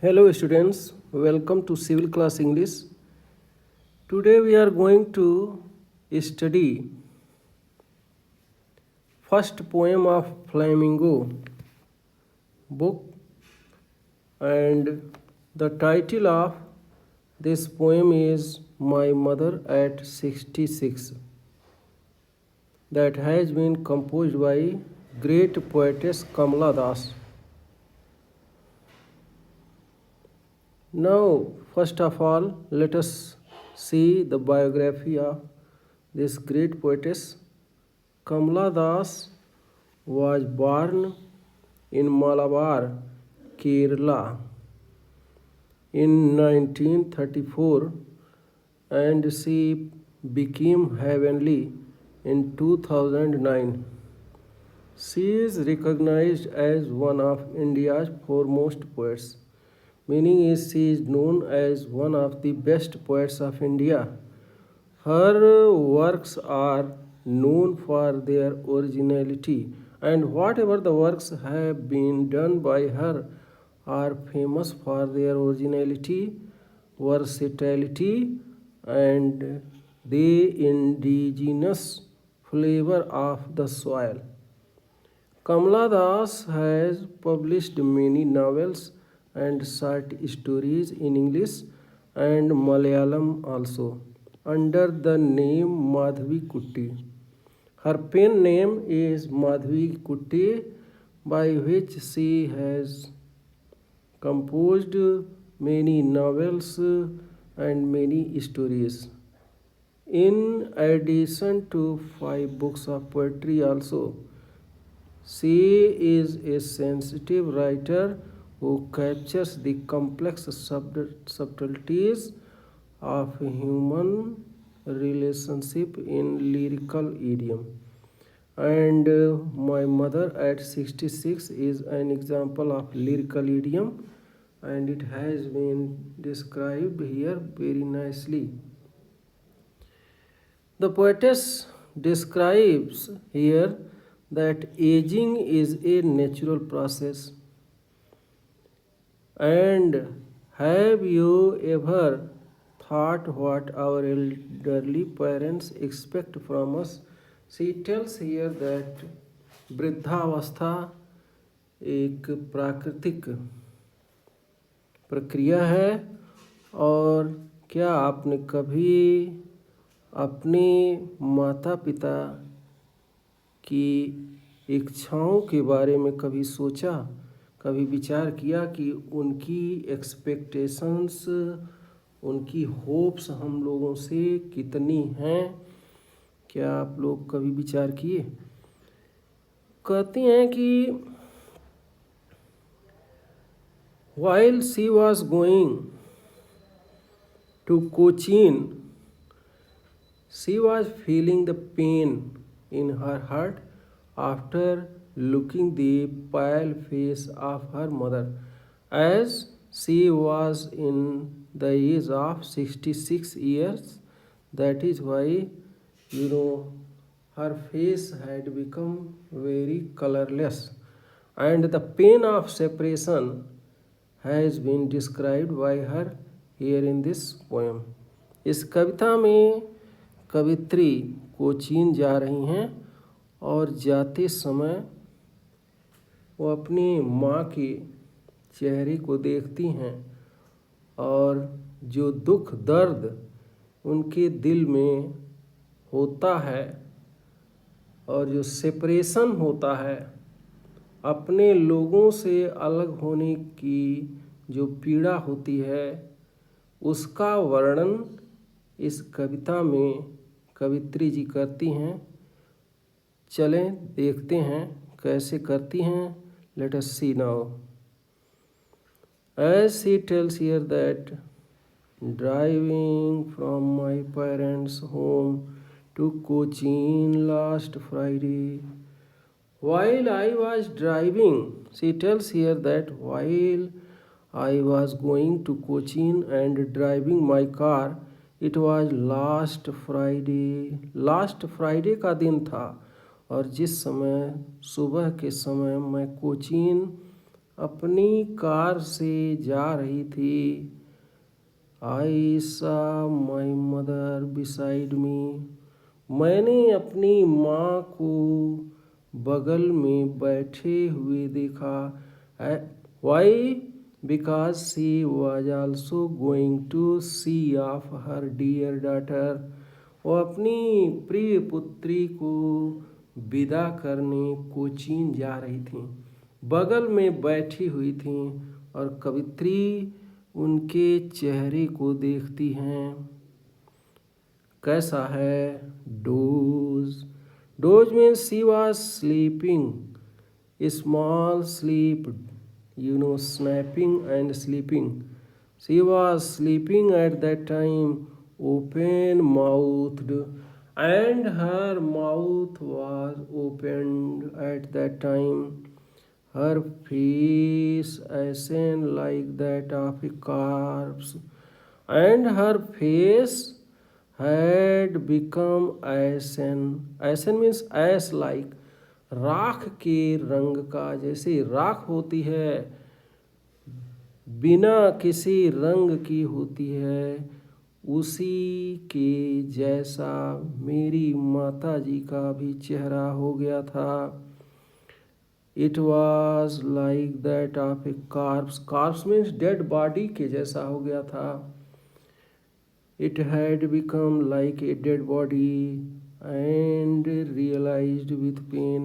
Hello students, welcome to Civil Class English. Today we are going to study first poem of Flamingo book, and the title of this poem is My Mother at 66, that has been composed by great poetess Kamala Das. Now, first of all, let us see the biography of this great poetess. Kamala Das was born in Malabar, Kerala in 1934, and she became heavenly in 2009. She is recognized as one of India's foremost poets, meaning is she is known as one of the best poets of India. Her works are known for their originality, and whatever the works have been done by her are famous for their originality, versatility, and the indigenous flavor of the soil. Kamala Das has published many novels and short stories in English and Malayalam also under the name Madhavi Kutti. Her pen name is Madhavi Kutti, by which she has composed many novels and many stories. In addition to 5 books of poetry also, she is a sensitive writer who captures the complex subtleties of human relationship in lyrical idiom. And My Mother at 66 is an example of lyrical idiom, and it has been described here very nicely. The poetess describes here that aging is a natural process. And have you ever thought what our elderly parents expect from us? She tells here that वृद्धावस्था एक प्राकृतिक प्रक्रिया है, और क्या आपने कभी अपने माता पिता की इच्छाओं के बारे में कभी सोचा, कभी विचार किया कि उनकी एक्सपेक्टेशंस, उनकी होप्स हम लोगों से कितनी हैं? क्या आप लोग कभी विचार किए? कहती हैं कि while she was going to Cochin, she was feeling the pain in her heart after looking the pale face of her mother, as she was in the age of 66 years. That is why, her face had become very colorless, and the pain of separation has been described by her here in this poem. इस कविता में कवित्री कोचीन जा रही हैं, और जाते समय वो अपनी माँ के चेहरे को देखती हैं, और जो दुख दर्द उनके दिल में होता है, और जो सेपरेशन होता है, अपने लोगों से अलग होने की जो पीड़ा होती है, उसका वर्णन इस कविता में कवित्री जी करती हैं। चलें देखते हैं कैसे करती हैं. Let us see now. As she tells here that driving from my parents' home to Cochin last Friday. While I was driving, she tells here that while I was going to Cochin and driving my car, it was last Friday. Last Friday का दिन था, और जिस समय सुबह के समय मैं कोचीन अपनी कार से जा रही थी। आई सा माई मदर बिसाइड मी। मैंने अपनी माँ को बगल में बैठे हुए देखा। Why? Because she was also going to see off her dear daughter. वो अपनी प्रिय पुत्री को विदा करने कोचीन जा रही थी। बगल में बैठी हुई थी और कवित्री उनके चेहरे को देखती हैं। कैसा है? Dose. Dose means she was sleeping. Small sleep, snapping and sleeping. She was sleeping at that time, open mouthed, and her mouth was opened at that time. Her face ashen like that of a corpse, and her face had become ashen. Ashen means ash like, राख के रंग का, जैसे राख होती है बिना किसी रंग की होती है, उसी के जैसा मेरी माता जी का भी चेहरा हो गया था। It was like that of A carps. Carps means dead body के जैसा हो गया था। It had become like a dead body and realized with pain,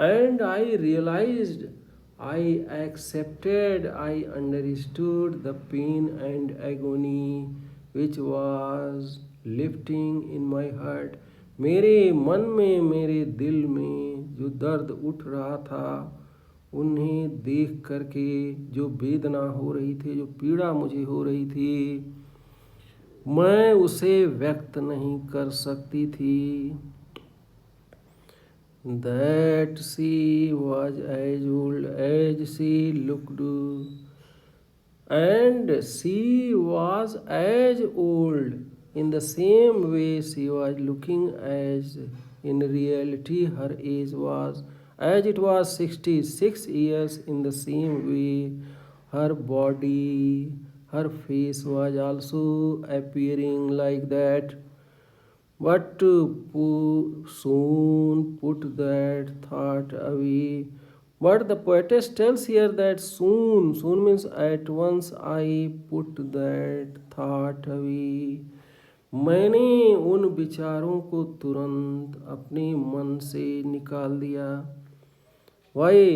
and I realized, I accepted, I understood the pain and agony which was lifting in my heart. मेरे मन में, मेरे दिल में जो दर्द उठ रहा था, उन्हें देख करके जो वेदना हो रही थी, जो पीड़ा मुझे हो रही थी, मैं उसे व्यक्त नहीं कर सकती थी। That she was as old as she looked, and she was as old in the same way she was looking, as in reality her age was, as it was 66 years. In the same way her body, her face was also appearing like that. But soon put that thought away. But the poetess tells here that soon, soon means at once, I put that thought away. मैंने उन विचारों को तुरंत अपने मन से निकाल दिया। वाई?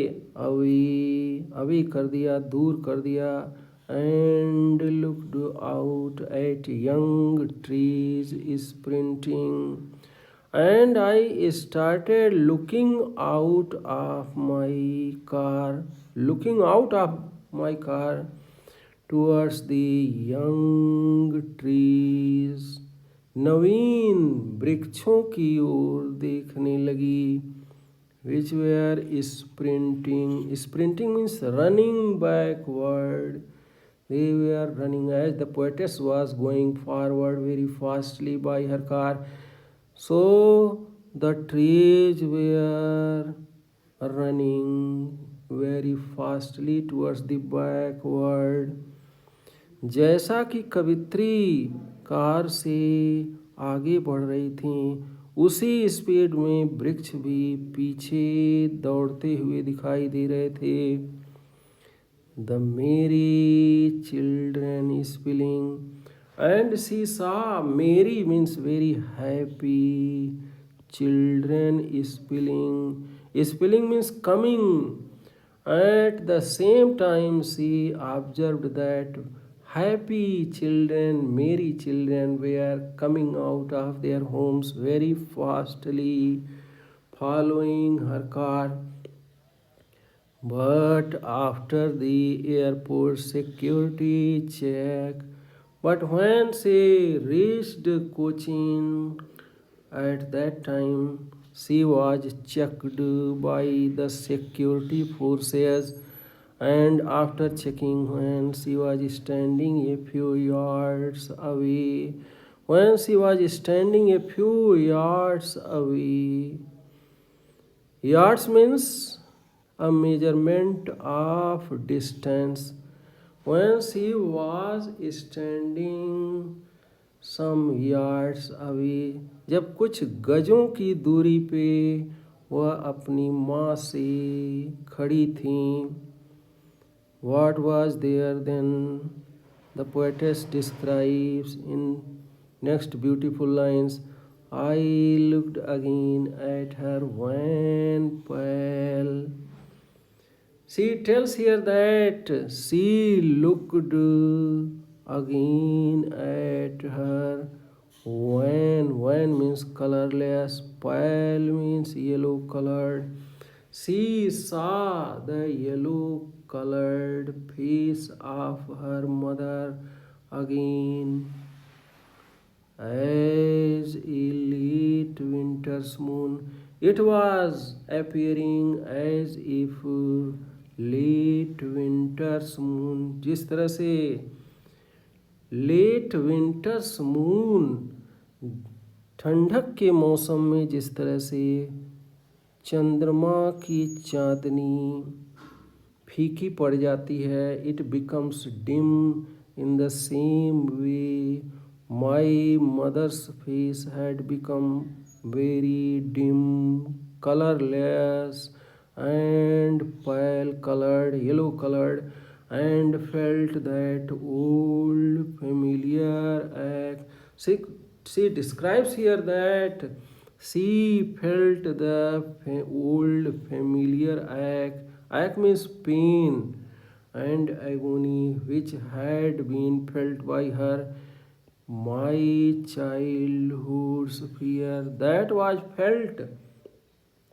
अवी, अवी कर दिया, दूर कर दिया। And looked out at young trees sprinting, and I started looking out of my car, looking out of my car towards the young trees. नवीन वृक्षों की ओर देखने लगी, which were sprinting. Sprinting means running backward. They were running, as the poetess was going forward very fastly by her car. So the trees were running very fastly towards the backward. जैसा कि कवित्री car से आगे बढ़ रही थीं, उसी speed में वृक्ष भी पीछे दौड़ते हुए दिखाई दे रहे थे। The merry children spelling, and she saw, merry means very happy, children spelling. Spelling means coming. At the same time she observed that happy children, merry children were coming out of their homes very fastly, following her car. But after the airport security check, but when she reached Cochin, at that time she was checked by the security forces, and after checking, when she was standing a few yards away, when she was standing a few yards away, yards means a measurement of distance. When she was standing some yards away, जब कुछ गजों की दूरी पे वह अपनी माँ से खड़ी थीं. What was there then? The poetess describes in next beautiful lines. I looked again at her when pale. She tells here that she looked again at her when means colorless, pale means yellow colored. She saw the yellow colored face of her mother again as a late winter's moon. It was appearing as if late winter's moon, जिस तरह से late winters moon ठंडक के मौसम में जिस तरह से चंद्रमा की चांदनी फीकी पड़ जाती है, it becomes dim in the same way my mother's face had become very dim, colourless and pale colored, yellow colored, and felt that old familiar ache. She describes here that she felt the old familiar ache. Ache means pain and agony which had been felt by her. My childhood's fear that was felt,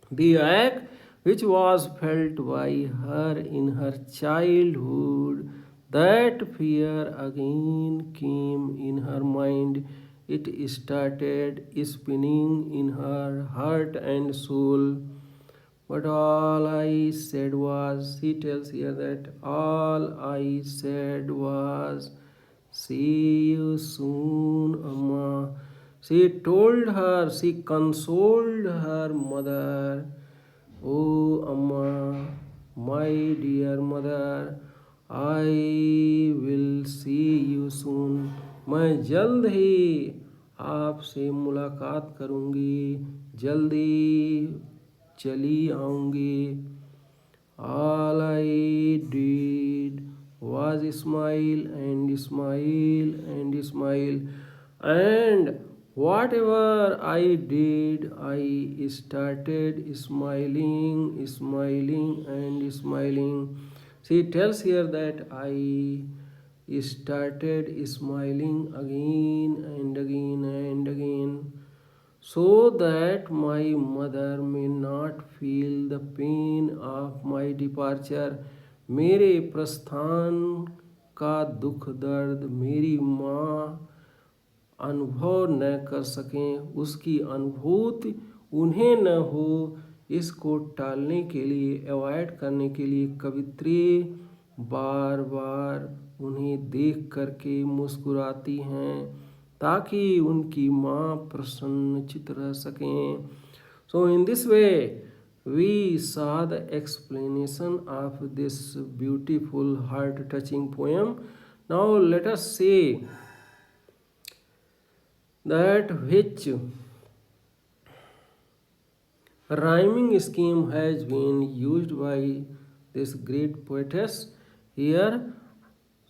the ache which was felt by her in her childhood, that fear again came in her mind. It started spinning in her heart and soul. But all I said was, she tells here that all I said was, see you soon, Amma. She told her, she consoled her mother. Oh, Amma, my dear mother, I will see you soon. मैं जल्द ही आपसे मुलाकात करूँगी, जल्दी चली आऊँगी. All I did was smile and smile and smile, and whatever I did, I started smiling, smiling, and smiling. She tells here that I started smiling again and again and again, so that my mother may not feel the pain of my departure. मेरे प्रस्थान का दुख दर्द मेरी माँ अनुभव न कर सकें, उसकी अनुभूति उन्हें न हो, इसको टालने के लिए, अवॉइड करने के लिए कवित्री बार बार उन्हें देख करके मुस्कुराती हैं ताकि उनकी माँ प्रसन्नचित रह सकें. So in this way we saw the explanation of this beautiful heart touching poem. Now let us say that which rhyming scheme has been used by this great poetess here.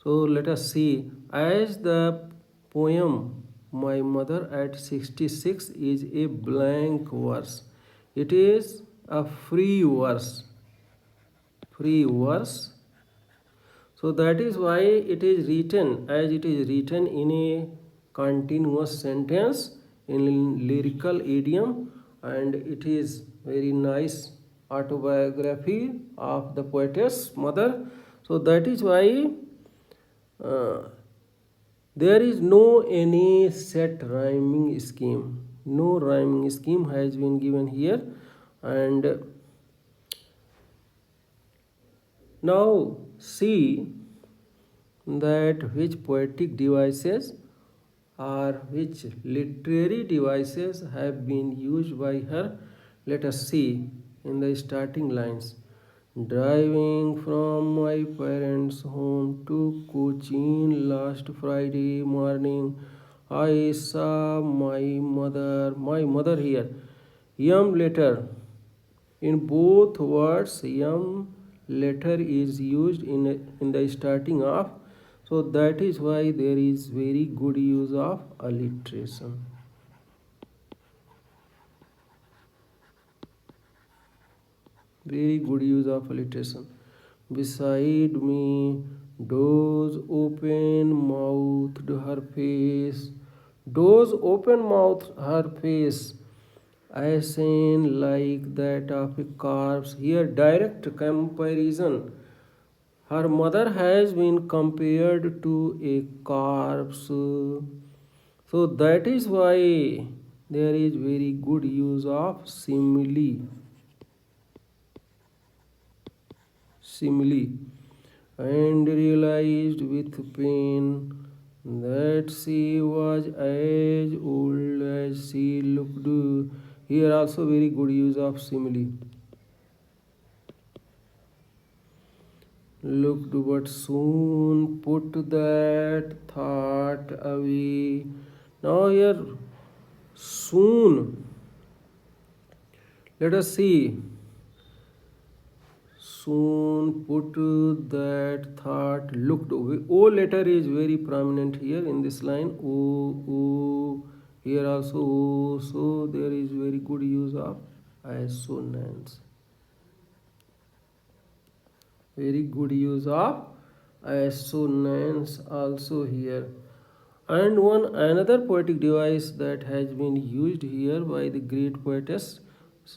So let us see. As the poem My Mother at 66 is a blank verse, it is a free verse. Free verse. So that is why it is written as it is written in a continuous sentence in lyrical idiom, and it is very nice autobiography of the poetess mother. So that is why there is no any set rhyming scheme. No rhyming scheme has been given here. And now see that which poetic devices or which literary devices have been used by her. Let us see in the starting lines. Driving from my parents' home to Cochin last Friday morning, I saw my mother here. Yum letter. In both words, yum letter is used in the starting of. So that is why there is very good use of alliteration. Very good use of alliteration. Beside me, doors open mouthed her face. Doors open mouthed her face. I seen like that of a corpse. Here, direct comparison. Her mother has been compared to a corpse. So that is why there is very good use of simile. Simile. And realized with pain that she was as old as she looked. Here also very good use of simile. Looked but soon put that thought away. Now here soon. Let us see. Soon put that thought looked away. O letter is very prominent here in this line. O. Here also O. So there is very good use of assonance. Very good use of assonance also here. And one another poetic device that has been used here by the great poetess.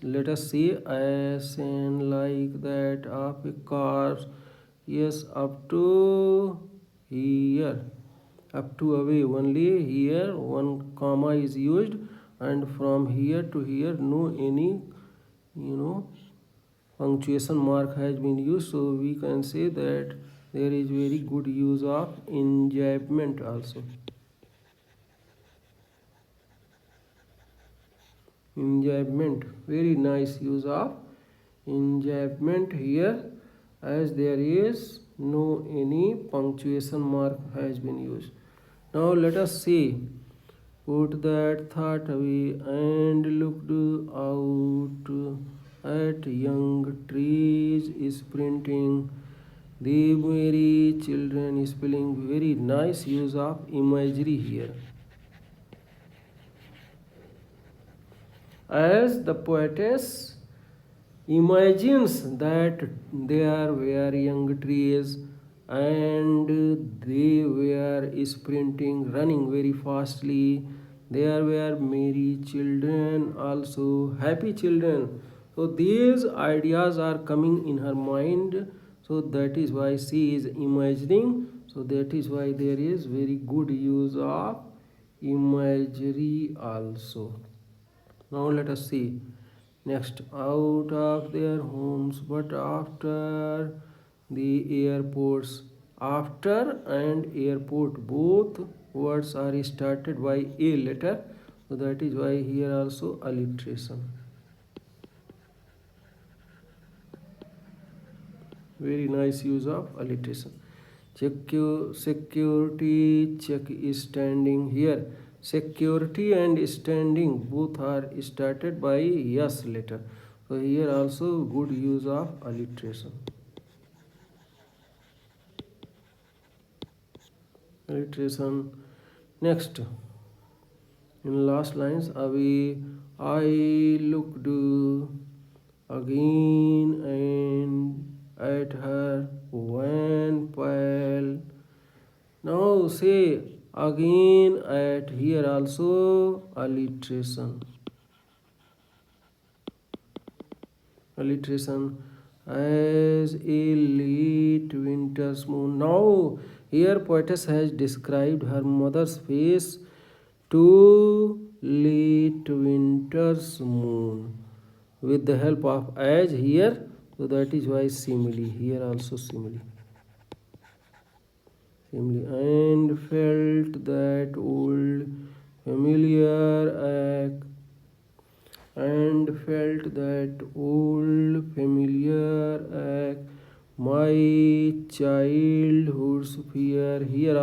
Let us see as in like that of a corpse. Yes, up to here. Up to away only here one comma is used, and from here to here no any punctuation mark has been used, so we can say that there is very good use of enjambment also. Enjambment, very nice use of enjambment here, as there is no any punctuation mark has been used. Now let us see. Put that thought away and looked out at young trees sprinting. The merry children spelling, very nice use of imagery here. As the poetess imagines that there were young trees and they were sprinting, running very fastly. There were merry children, also happy children. So these ideas are coming in her mind. So that is why she is imagining. So that is why there is very good use of imagery also. Now let us see. Next, out of their homes, but after the airports. After and airport, both words are started by a letter. So that is why here also alliteration. Very nice use of alliteration. Security check is standing here. Security and standing both are started by yes letter. So here also good use of alliteration. Alliteration. Next, in last lines, I looked again and at her when pale. Now say again at, here also alliteration. Alliteration. As a late winter's moon. Now here poetess has described her mother's face to late winter's moon with the help of as here. So that is why simile. Here also simile. And felt that old familiar ache, and felt that old familiar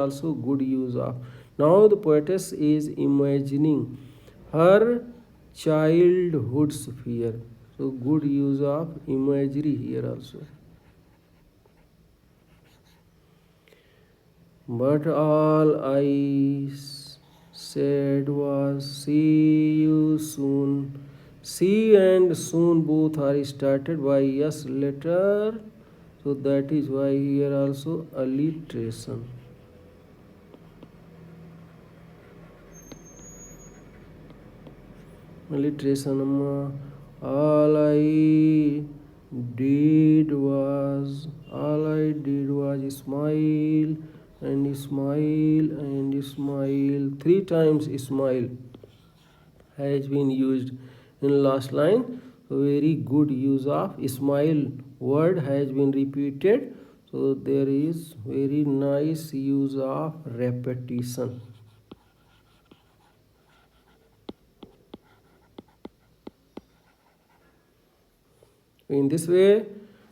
also good use of. Now the poetess is imagining her childhood's fear. So good use of imagery here also. But all I said was, see you soon. See and soon both are started by yes letter. So that is why here also alliteration. Alliteration. All I did was smile and smile and smile. Three times smile has been used in last line. So very good use of smile word has been repeated. So there is very nice use of repetition. In this way,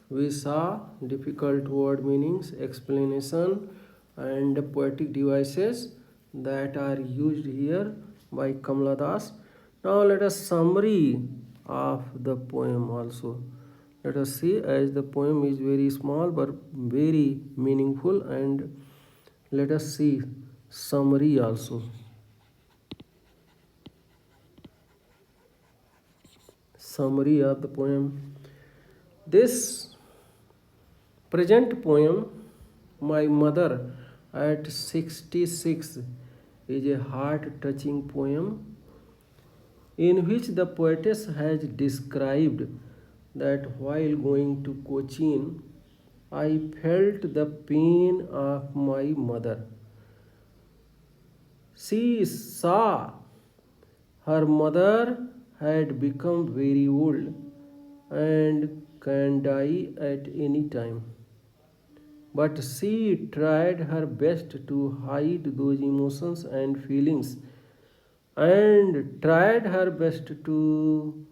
we saw difficult word meanings, explanation, and poetic devices that are used here by Kamala Das. Now let us summary of the poem also. Let us see, as the poem is very small but very meaningful, and let us see summary also. Summary of the poem. This present poem, My Mother at 66, is a heart-touching poem in which the poetess has described that while going to Cochin, I felt the pain of my mother. She saw her mother had become very old and can die at any time. But she tried her best to hide those emotions and feelings and tried her best to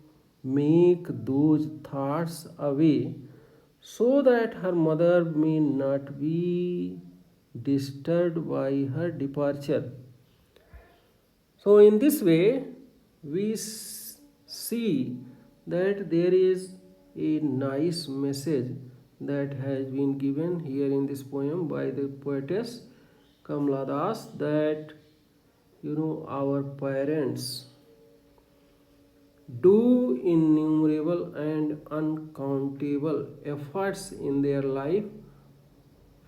make those thoughts away so that her mother may not be disturbed by her departure. So, in this way, we see that there is a nice message that has been given here in this poem by the poetess Kamala Das, that our parents do innumerable and uncountable efforts in their life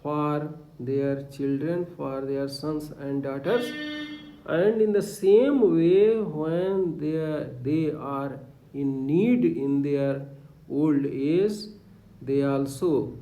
for their children, for their sons and daughters, and in the same way when they are in need in their old age, they also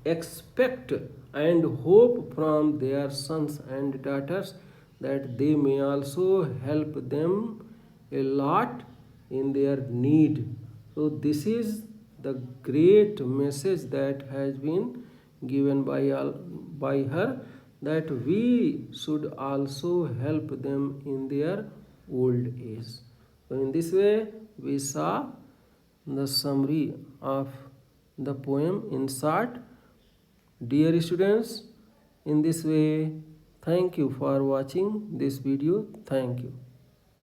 expect and hope from their sons and daughters that they may also help them a lot in their need. So this is the great message that has been given by her, that we should also help them in their old age. So in this way we saw the summary of the poem in short. Dear students, in this way, thank you for watching this video. Thank you.